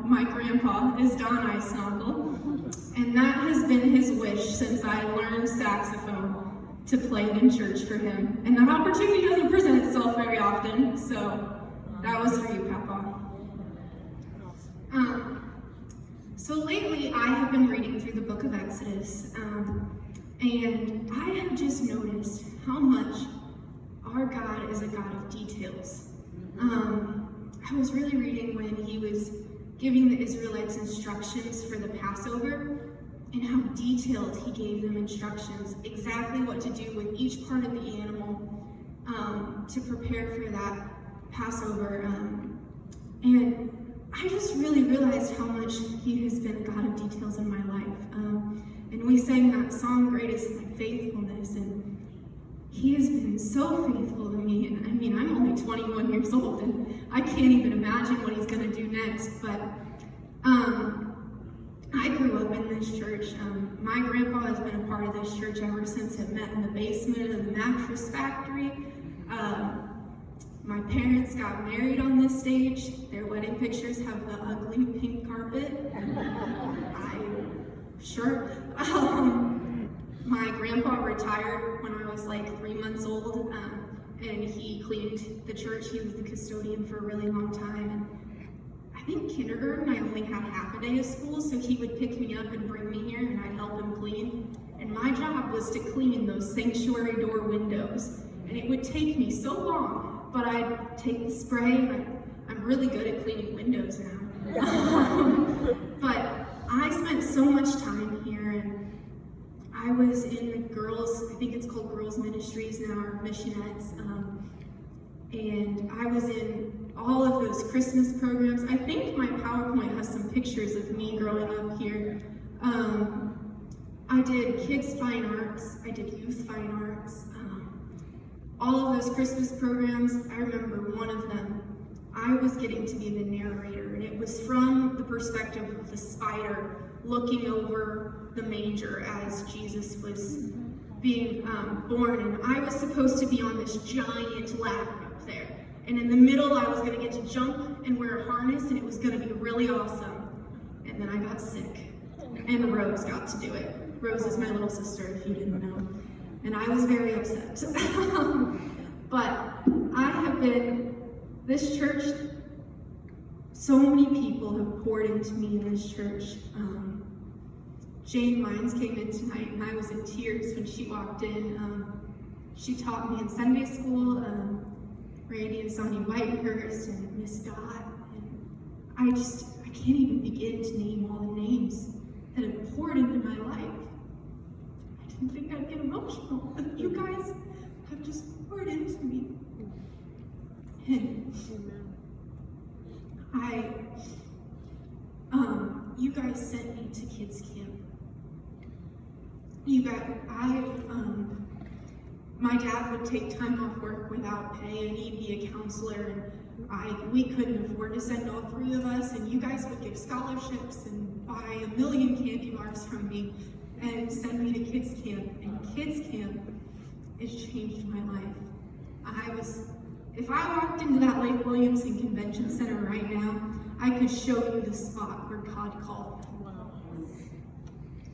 my grandpa is Icenogle, and that has been his wish since I learned saxophone to play it in church for him. And that opportunity doesn't present itself very often, so that was for you, Papa. So lately I have been reading through the book of Exodus, and I have just noticed how much our God is a God of details. I was really reading when he was giving the Israelites instructions for the Passover, and how detailed he gave them instructions, exactly what to do with each part of the animal to prepare for that Passover. And I just really realized how much he has been a God of details in my life. And we sang that song, Great is My Faithfulness, and he has been so faithful to me. And I mean, I'm only 21 years old, and I can't even imagine what he's going to do next. But I grew up in this church. My grandpa has been a part of this church ever since it met in the basement of the mattress factory. My parents got married on this stage. Their wedding pictures have the ugly pink carpet. Sure. My grandpa retired when I was like 3 months old, and he cleaned the church. He was the custodian for a really long time. And I think kindergarten, I only had half a day of school, so he would pick me up and bring me here, and I'd help him clean. And my job was to clean those sanctuary door windows. And it would take me so long, but I'd take the spray, and I'm really good at cleaning windows now. But I spent so much time here, and I was in the girls, I think it's called Girls Ministries now, or Missionettes, and I was in all of those Christmas programs. I think my PowerPoint has some pictures of me growing up here. I did kids fine arts, I did youth fine arts, all of those Christmas programs. I remember one of them, I was getting to be the narrator, and it was from the perspective of the spider looking over the manger as Jesus was being born, and I was supposed to be on this giant ladder up there, and in the middle I was going to get to jump and wear a harness, and it was going to be really awesome. And then I got sick, and Rose got to do it. Rose is my little sister, if you didn't know, and I was very upset. But I have been, this church, so many people have poured into me in this church. Jane Mines came in tonight, and I was in tears when she walked in. She taught me in Sunday school, Randy and Sonia Whitehurst, and Miss Dot, and I can't even begin to name all the names that have poured into my life. I didn't think I'd get emotional, but you guys have just poured into me. And you guys sent me to kids camp. My dad would take time off work without pay, and he'd be a counselor, and we couldn't afford to send all three of us, and you guys would give scholarships and buy a million candy bars from me and send me to kids camp. And kids camp has changed my life. If I walked into that Lake Williamson Convention Center right now, I could show you the spot where God called me. Wow.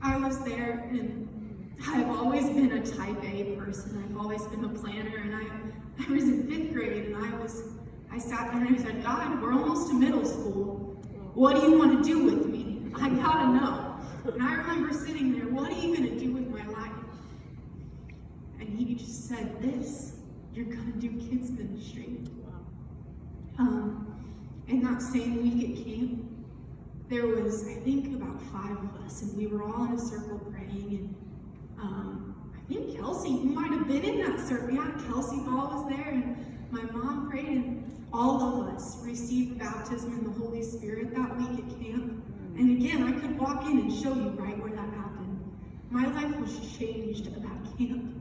I was there, and I've always been a type A person. I've always been a planner, and I was in 5th grade, and I sat there and I said, God, we're almost to middle school. What do you want to do with me? I gotta know. And I remember sitting there, what are you gonna do with my life? And he just said this, you're gonna do kids ministry. And that same week at camp, there was, I think, about 5 of us, and we were all in a circle praying, and I think Kelsey, you might have been in that circle. Yeah, Kelsey Ball was there, and my mom prayed, and all of us received baptism in the Holy Spirit that week at camp. And again, I could walk in and show you right where that happened. My life was changed at that camp.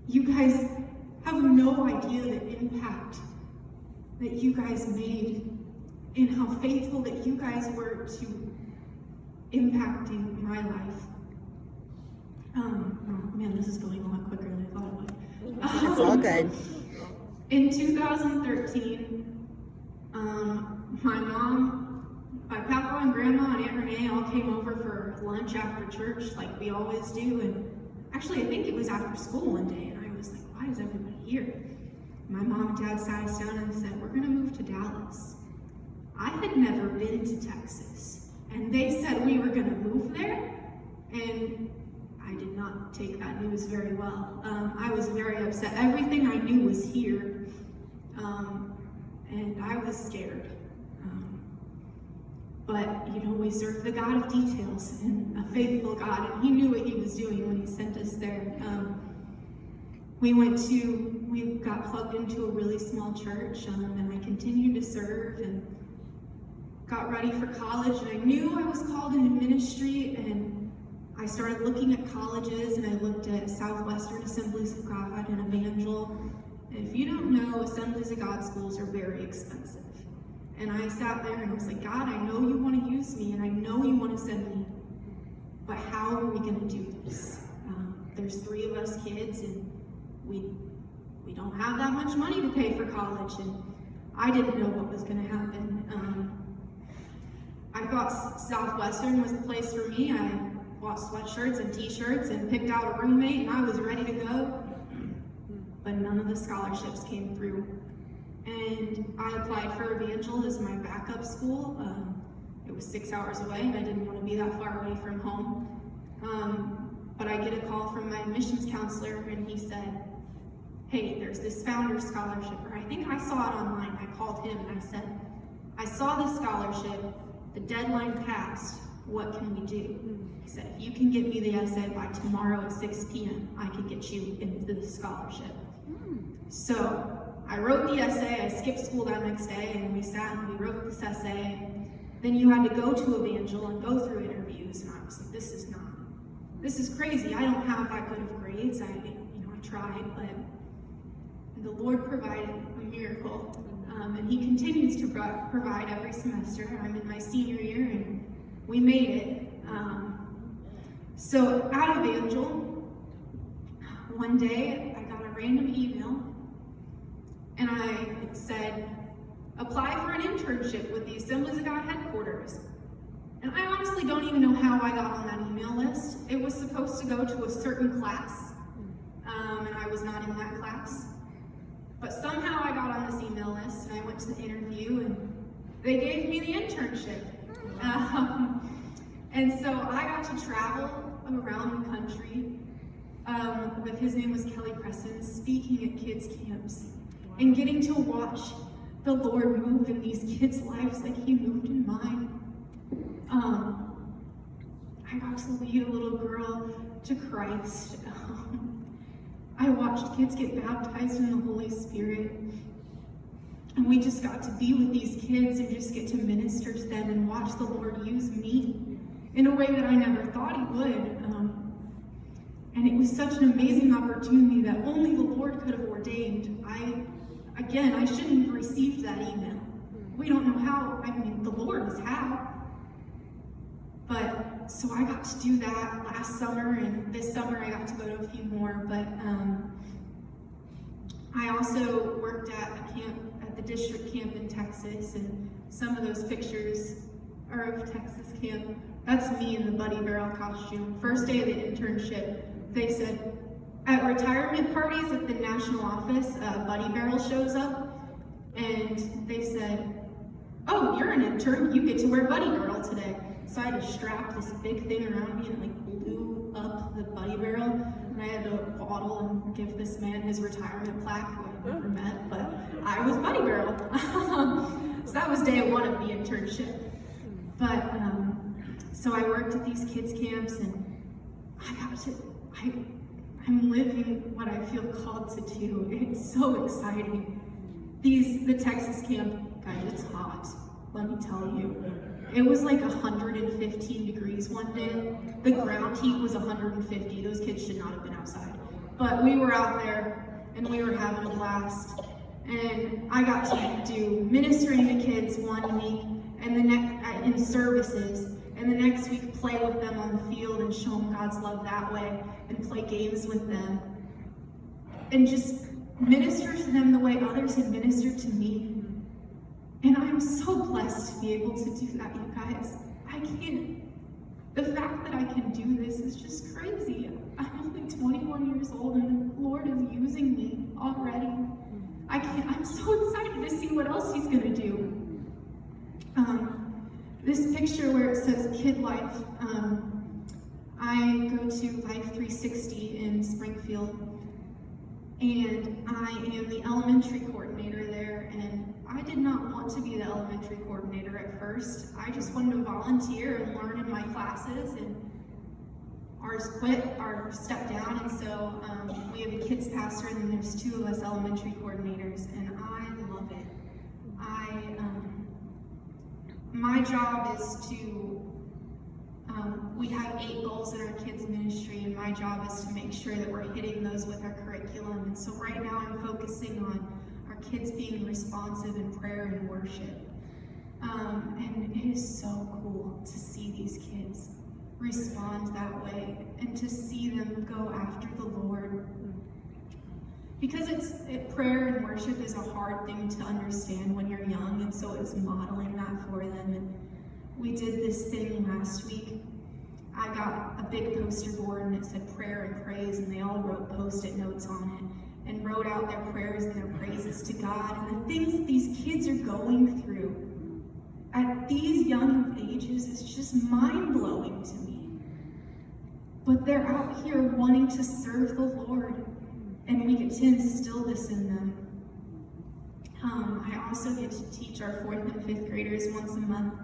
You guys have no idea the impact that you guys made and how faithful that you guys were to impacting my life. Oh man, this is going a lot quicker than I thought it would. It's all good. In 2013, my mom grandma and Aunt Renee all came over for lunch after church, like we always do. And actually, I think it was after school one day, and I was like, why is everybody here? My mom and dad sat us down and said, we're gonna move to Dallas. I had never been to Texas, and they said we were gonna move there, and I did not take that news very well. I was very upset. Everything I knew was here, and I was scared. But, we serve the God of details and a faithful God, and he knew what he was doing when he sent us there. We got plugged into a really small church, and I continued to serve and got ready for college, and I knew I was called into ministry, and I started looking at colleges, and I looked at Southwestern Assemblies of God and Evangel. And if you don't know, Assemblies of God schools are very expensive. And I sat there and I was like, God, I know you want to use me, and I know you want to send me, but how are we going to do this? There's 3 of us kids, and we don't have that much money to pay for college, and I didn't know what was going to happen. I thought Southwestern was the place for me. I bought sweatshirts and t-shirts and picked out a roommate, and I was ready to go, but none of the scholarships came through. And I applied for Evangel as my backup school. It was 6 hours away, and I didn't want to be that far away from home. But I get a call from my admissions counselor, and he said, hey, there's this Founders Scholarship, or I think I saw it online. I called him and I said, I saw this scholarship, the deadline passed, what can we do? He said, if you can get me the essay by tomorrow at 6 p.m., I can get you into the scholarship. So I wrote the essay, I skipped school that next day, and we sat and we wrote this essay. Then you had to go to Evangel and go through interviews, and I was like, this is crazy. I don't have that good of grades. I tried, but the Lord provided a miracle, and he continues to provide every semester. I'm in my senior year, and we made it. So at Evangel, one day I got a random email, and it said, apply for an internship with the Assemblies of God headquarters. And I honestly don't even know how I got on that email list. It was supposed to go to a certain class, and I was not in that class. But somehow I got on this email list, and I went to the interview, and they gave me the internship. And so I got to travel around the country with, his name was Kelly Preston, speaking at kids' camps, and getting to watch the Lord move in these kids' lives like he moved in mine. I got to lead a little girl to Christ. I watched kids get baptized in the Holy Spirit. And we just got to be with these kids and just get to minister to them and watch the Lord use me in a way that I never thought he would. And it was such an amazing opportunity that only the Lord could have ordained. I shouldn't have received that email. We don't know how. The Lord is how. But, so I got to do that last summer, and this summer I got to go to a few more. But I also worked at a camp, at the district camp in Texas, and some of those pictures are of Texas camp. That's me in the Buddy Barrel costume. First day of the internship, they said, at retirement parties at the national office, Buddy Barrel shows up, and they said, oh, you're an intern, you get to wear Buddy Barrel today. So I had to strap this big thing around me and blew up the Buddy Barrel, and I had to waddle and give this man his retirement plaque, who I've never met, but I was Buddy Barrel. So that was day 1 of the internship. But, so I worked at these kids' camps, and I'm living what I feel called to do. It's so exciting. The Texas camp, guys, it's hot, let me tell you. It was like 115 degrees one day. The ground heat was 150. Those kids should not have been outside. But we were out there, and we were having a blast. And I got to do ministering to kids one week, and the next in services, and the next week play with them on the field and show them God's love that way, and play games with them, and just minister to them the way others had ministered to me. And I'm so blessed to be able to do that, you guys. The fact that I can do this is just crazy. I'm only 21 years old and the Lord is using me already. I'm so excited to see what else he's gonna do. This picture where it says Kid Life, I go to Life 360 in Springfield, and I am the elementary coordinator there, and I did not want to be the elementary coordinator at first. I just wanted to volunteer and learn in my classes, and ours stepped down, and so we have a kids pastor, and then there's 2 of us elementary coordinators, and I love it. My job is to, we have 8 goals in our kids ministry, and my job is to make sure that we're hitting those with our curriculum. And so right now I'm focusing on our kids being responsive in prayer and worship. And it is so cool to see these kids respond that way and to see them go after the Lord. Because prayer and worship is a hard thing to understand when you're young, and so it's modeling that for them. And we did this thing last week. I got a big poster board and it said prayer and praise, and they all wrote post-it notes on it and wrote out their prayers and their praises to God. And the things these kids are going through at these young ages is just mind-blowing to me. But they're out here wanting to serve the Lord, and we get to instill this in them. I also get to teach our 4th and 5th graders once a month.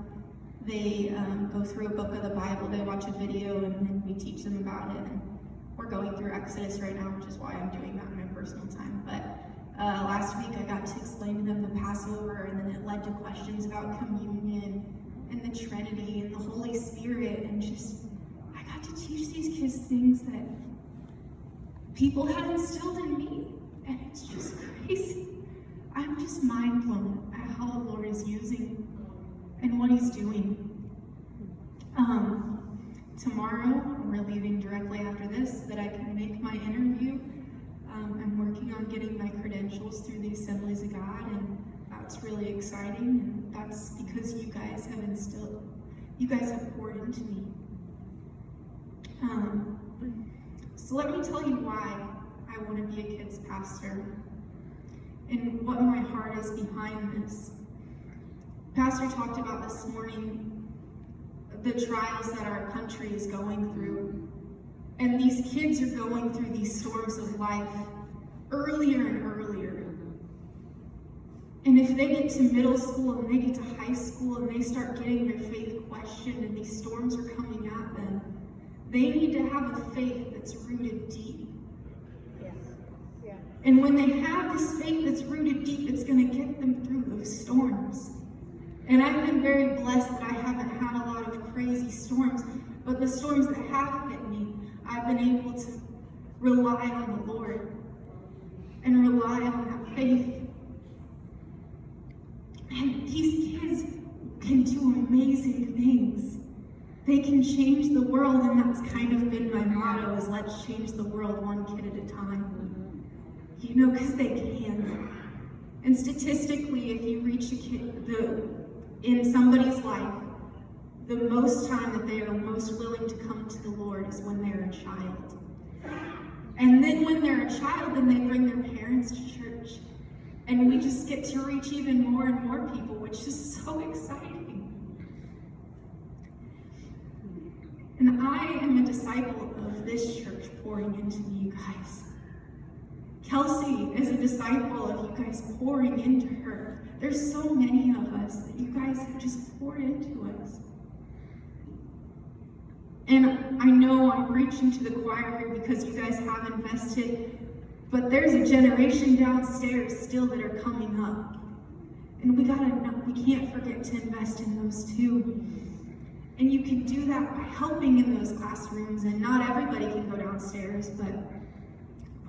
They go through a book of the Bible, they watch a video, and then we teach them about it. And we're going through Exodus right now, which is why I'm doing that in my personal time. But last week I got to explain to them the Passover, and then it led to questions about communion and the Trinity and the Holy Spirit, and I got to teach these kids things that people had instilled in me, and it's just crazy. I'm just mind blown at how the Lord is using and what he's doing. Tomorrow, we're leaving directly after this that I can make my interview. I'm working on getting my credentials through the Assemblies of God, and that's really exciting, and that's because you guys have poured into me. So let me tell you why I want to be a kids pastor and what my heart is behind this. Pastor talked about this morning the trials that our country is going through. And these kids are going through these storms of life earlier and earlier. And if they get to middle school and they get to high school and they start getting their faith questioned and these storms are coming at them, they need to have a faith that's rooted deep. Yes. Yeah. And when they have this faith that's rooted deep, it's going to get them through those storms. And I've been very blessed that I haven't had a lot of crazy storms, but the storms that have hit me, I've been able to rely on the Lord and rely on that faith. And these kids can do amazing things. They can change the world, and that's kind of been my motto, is let's change the world one kid at a time. You know, because they can. And statistically, if you reach a kid, in somebody's life, the most time that they are most willing to come to the Lord is when they're a child. And then when they're a child, then they bring their parents to church. And we just get to reach even more and more people, which is so exciting. And I am a disciple of this church pouring into me, you guys. Kelsey is a disciple of you guys pouring into her. There's so many of us that you guys have just poured into us. And I know I'm preaching to the choir here because you guys have invested, but there's a generation downstairs still that are coming up. And we can't forget to invest in those too. And you can do that by helping in those classrooms, and not everybody can go downstairs, but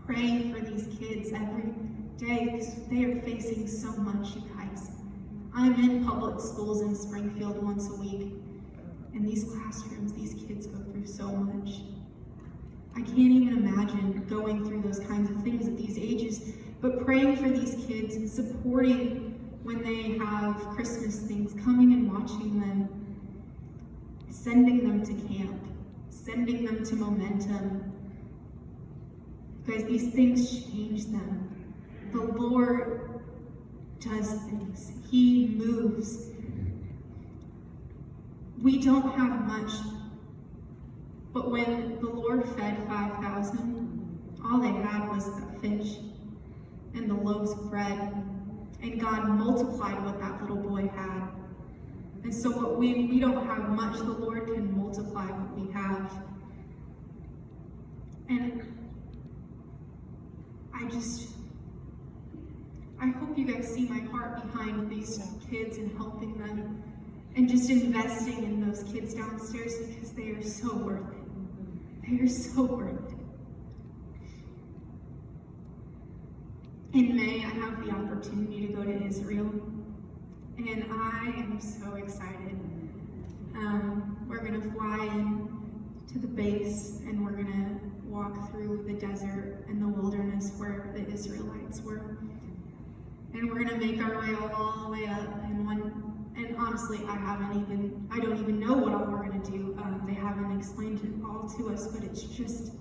praying for these kids every day because they are facing so much, you guys. I'm in public schools in Springfield once a week. In these classrooms, these kids go through so much. I can't even imagine going through those kinds of things at these ages, but praying for these kids and supporting when they have Christmas things, coming and watching them, sending them to camp, sending them to Momentum. Guys, these things change them. The Lord does things. He moves. We don't have much, but when the Lord fed 5,000, all they had was the fish and the loaves of bread, and God multiplied what that little boy had. And so what we don't have much, the Lord can multiply what we have. And I hope you guys see my heart behind these kids and helping them and just investing in those kids downstairs, because they are so worth it. They are so worth it. In May, I have the opportunity to go to Israel, and I am so excited. We're going to fly in to the base, and we're going to walk through the desert and the wilderness where the Israelites were. And we're going to make our way all the way up. And honestly, I don't even know what all we're going to do. They haven't explained it all to us, but it's just,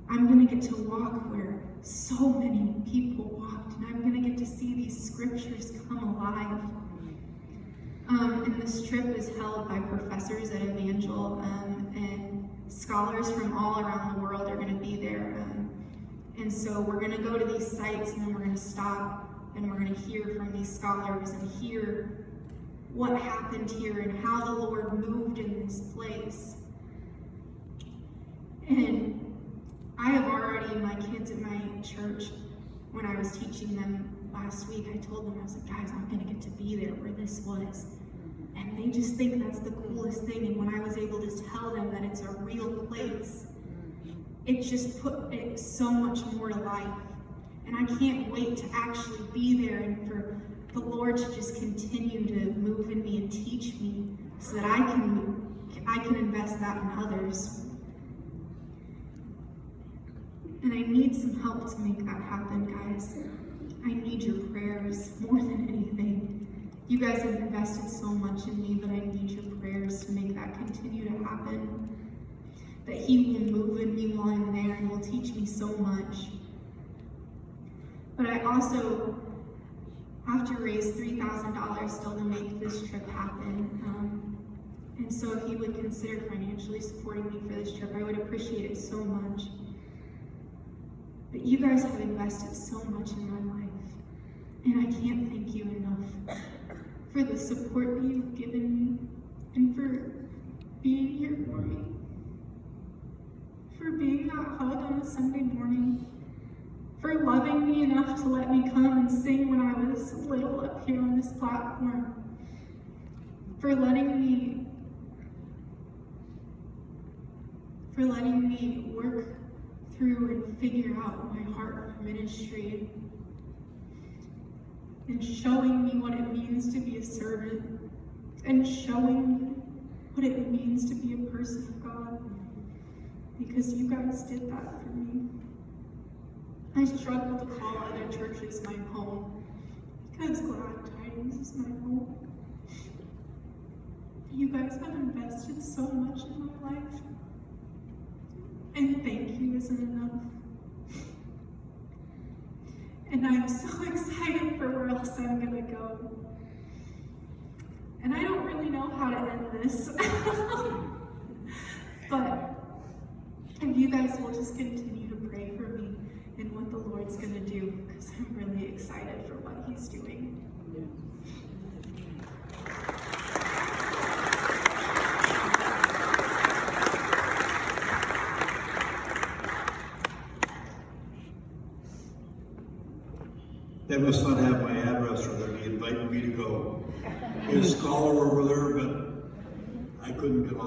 I'm going to get to walk where so many people walked, and I'm going to get to see these scriptures come alive. And this trip is held by professors at Evangel, and scholars from all around the world are going to be there. And so we're going to go to these sites, and then we're going to stop, and we're going to hear from these scholars and hear what happened here and how the Lord moved in this place. And I have already, my kids at my church, when I was teaching them last week, I told them, I was like, guys, I'm going to get to be there where this was. And they just think that's the coolest thing. And when I was able to tell them that it's a real place, it just put it so much more to life. And I can't wait to actually be there and for the Lord to just continue to move in me and teach me so that I can invest that in others. And I need some help to make that happen, guys. I need your prayers more than anything. You guys have invested so much in me, but I need your prayers to make that continue to happen. That He will move in me while I'm there and will teach me so much. But I also have to raise $3,000 still to make this trip happen. And so if you would consider financially supporting me for this trip, I would appreciate it so much. But you guys have invested so much in my life, and I can't thank you enough for the support that you've given me and for being here for me, for being that hug on a Sunday morning, for loving me enough to let me come and sing when I was little up here on this platform, for letting me work through and figure out my heart for ministry, and showing me what it means to be a servant, and showing me what it means to be a person of God, because you guys did that for me. I struggle to call other churches my home, because glad Tidings is my home. You guys have invested so much in my life, and thank you isn't enough. And I'm so excited for where else I'm gonna go. And I don't really know how to end this. But if you guys will just continue to pray for me and what the Lord's gonna do, because I'm really excited for what He's doing. They must not have my address or they'd be inviting me to go. There's a scholar over there, but I couldn't come out.